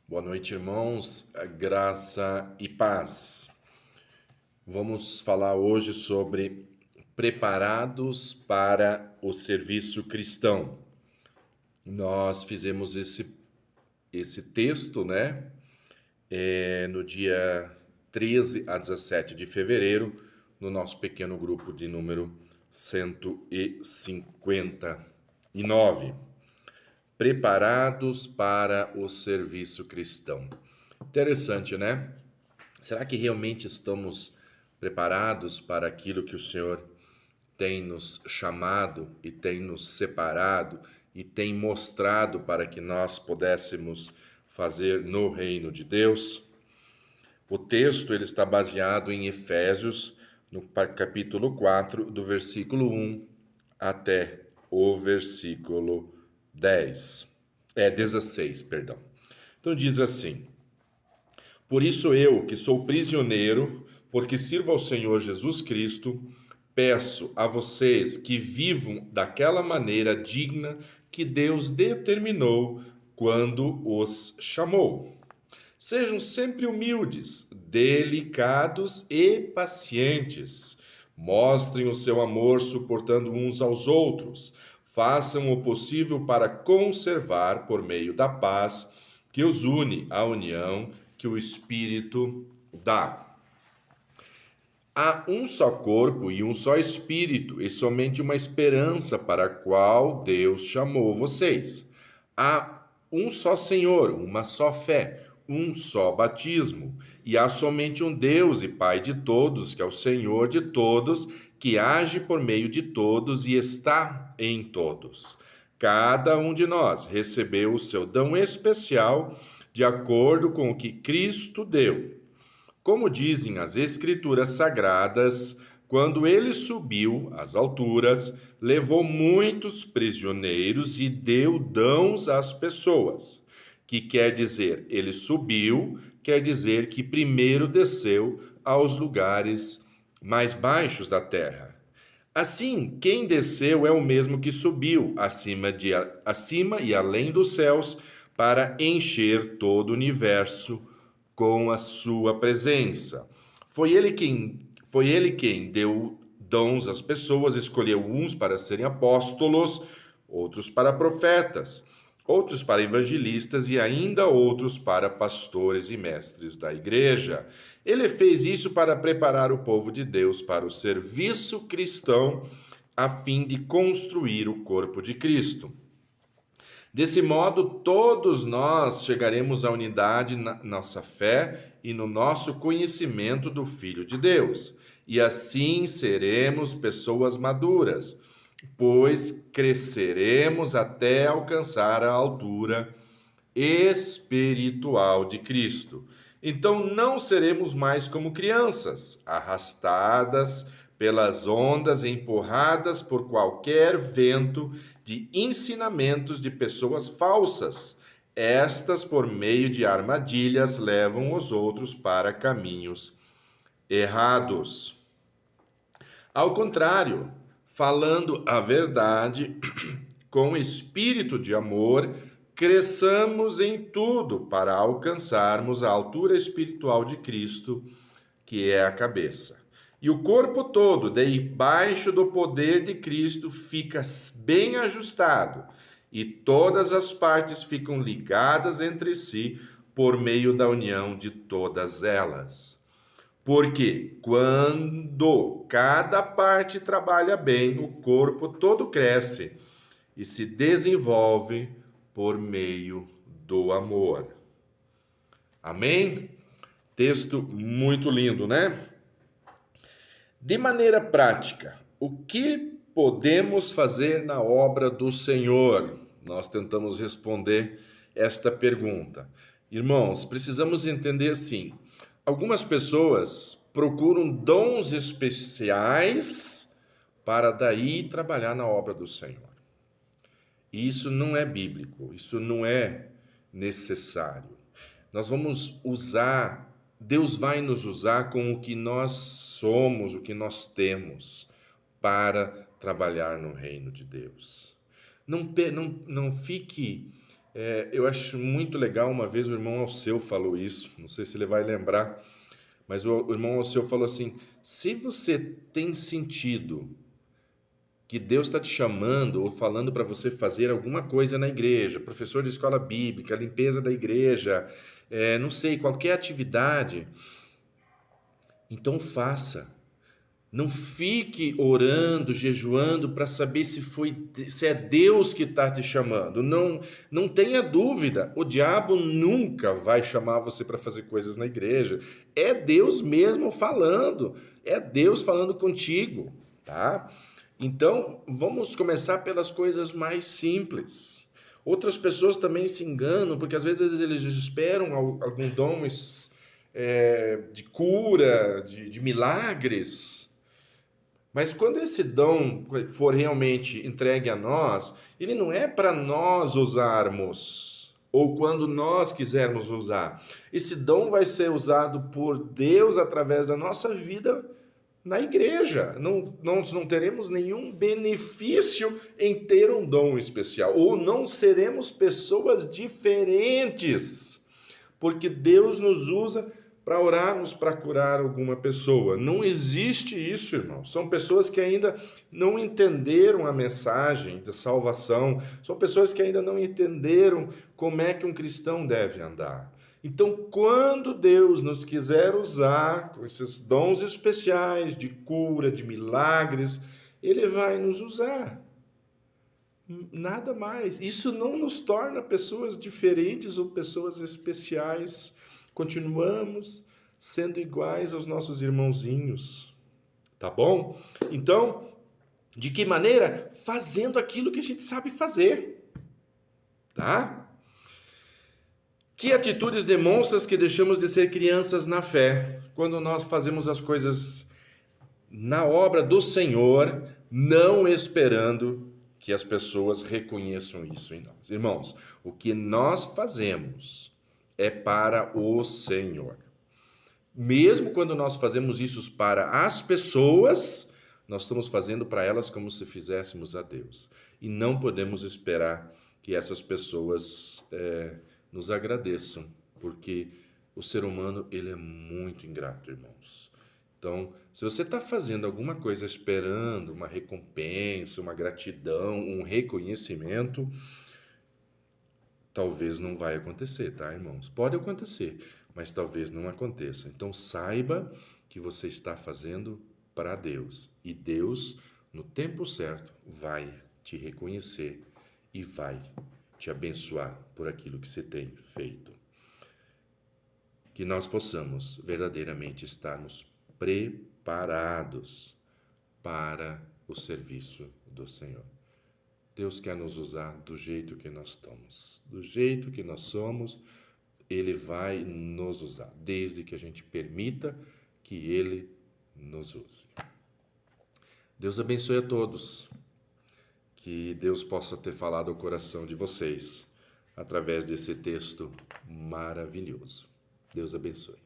Boa noite, irmãos. Graça e paz. Vamos falar hoje sobre preparados para o serviço cristão. Nós fizemos esse texto, né? No dia 13 a 17 de fevereiro, no nosso pequeno grupo de número 159. Preparados para o serviço cristão. Interessante, né? Será que realmente estamos preparados para aquilo que o Senhor tem nos chamado e tem nos separado e tem mostrado para que nós pudéssemos fazer no reino de Deus? O texto ele está baseado em Efésios, no capítulo 4, do versículo 1 até o versículo 16, perdão. Então diz assim: Por isso eu, que sou prisioneiro, porque sirvo ao Senhor Jesus Cristo, peço a vocês que vivam daquela maneira digna que Deus determinou quando os chamou. Sejam sempre humildes, delicados e pacientes. Mostrem o seu amor suportando uns aos outros. Façam o possível para conservar, por meio da paz que os une, a união que o Espírito dá. Há um só corpo e um só Espírito, e somente uma esperança para a qual Deus chamou vocês. Há um só Senhor, uma só fé, um só batismo, e há somente um Deus e Pai de todos, que é o Senhor de todos, que age por meio de todos e está em todos. Cada um de nós recebeu o seu dom especial de acordo com o que Cristo deu. Como dizem as Escrituras Sagradas, quando ele subiu às alturas, levou muitos prisioneiros e deu dons às pessoas. Que quer dizer, ele subiu, quer dizer que primeiro desceu aos lugares mais baixos da terra. Assim, quem desceu é o mesmo que subiu acima e além dos céus para encher todo o universo com a sua presença. Foi ele quem deu dons às pessoas, escolheu uns para serem apóstolos, outros para profetas, outros para evangelistas e ainda outros para pastores e mestres da igreja. Ele fez isso para preparar o povo de Deus para o serviço cristão, a fim de construir o corpo de Cristo. Desse modo, todos nós chegaremos à unidade na nossa fé e no nosso conhecimento do Filho de Deus. E assim seremos pessoas maduras, pois cresceremos até alcançar a altura espiritual de Cristo. Então não seremos mais como crianças, arrastadas pelas ondas, empurradas por qualquer vento de ensinamentos de pessoas falsas. Estas, por meio de armadilhas, levam os outros para caminhos errados. Ao contrário, falando a verdade, com espírito de amor, cresçamos em tudo para alcançarmos a altura espiritual de Cristo, que é a cabeça. E o corpo todo, debaixo do poder de Cristo, fica bem ajustado, e todas as partes ficam ligadas entre si por meio da união de todas elas. Porque quando cada parte trabalha bem, o corpo todo cresce e se desenvolve por meio do amor. Amém? Texto muito lindo, né? De maneira prática, o que podemos fazer na obra do Senhor? Nós tentamos responder esta pergunta. Irmãos, precisamos entender assim: algumas pessoas procuram dons especiais para daí trabalhar na obra do Senhor. E isso não é bíblico, isso não é necessário. Nós vamos usar, Deus vai nos usar com o que nós somos, o que nós temos, para trabalhar no reino de Deus. Não fique Eu acho muito legal, uma vez o irmão Alceu falou isso, não sei se ele vai lembrar, mas o irmão Alceu falou assim: se você tem sentido que Deus está te chamando ou falando para você fazer alguma coisa na igreja, professor de escola bíblica, limpeza da igreja, não sei, qualquer atividade, então faça. Não fique orando, jejuando para saber se é Deus que está te chamando. Não tenha dúvida. O diabo nunca vai chamar você para fazer coisas na igreja. É Deus mesmo falando. É Deus falando contigo, tá? Então, vamos começar pelas coisas mais simples. Outras pessoas também se enganam, porque às vezes eles esperam algum dom de cura, de milagres. Mas quando esse dom for realmente entregue a nós, ele não é para nós usarmos, ou quando nós quisermos usar. Esse dom vai ser usado por Deus através da nossa vida na igreja. Nós não teremos nenhum benefício em ter um dom especial, ou não seremos pessoas diferentes, porque Deus nos usa para orarmos para curar alguma pessoa. Não existe isso, irmão. São pessoas que ainda não entenderam a mensagem da salvação. São pessoas que ainda não entenderam como é que um cristão deve andar. Então, quando Deus nos quiser usar com esses dons especiais de cura, de milagres, Ele vai nos usar. Nada mais. Isso não nos torna pessoas diferentes ou pessoas especiais. Continuamos sendo iguais aos nossos irmãozinhos, tá bom? Então, de que maneira? Fazendo aquilo que a gente sabe fazer, tá? Que atitudes demonstram que deixamos de ser crianças na fé quando nós fazemos as coisas na obra do Senhor, não esperando que as pessoas reconheçam isso em nós? Irmãos, o que nós fazemos é para o Senhor. Mesmo quando nós fazemos isso para as pessoas, nós estamos fazendo para elas como se fizéssemos a Deus. E não podemos esperar que essas pessoas nos agradeçam, porque o ser humano ele é muito ingrato, irmãos. Então, se você está fazendo alguma coisa esperando uma recompensa, uma gratidão, um reconhecimento, talvez não vai acontecer, tá, irmãos? Pode acontecer, mas talvez não aconteça. Então, saiba que você está fazendo para Deus. E Deus, no tempo certo, vai te reconhecer e vai te abençoar por aquilo que você tem feito. Que nós possamos verdadeiramente estarmos preparados para o serviço do Senhor. Deus quer nos usar do jeito que nós estamos, do jeito que nós somos, Ele vai nos usar, desde que a gente permita que Ele nos use. Deus abençoe a todos, que Deus possa ter falado ao coração de vocês, através desse texto maravilhoso. Deus abençoe.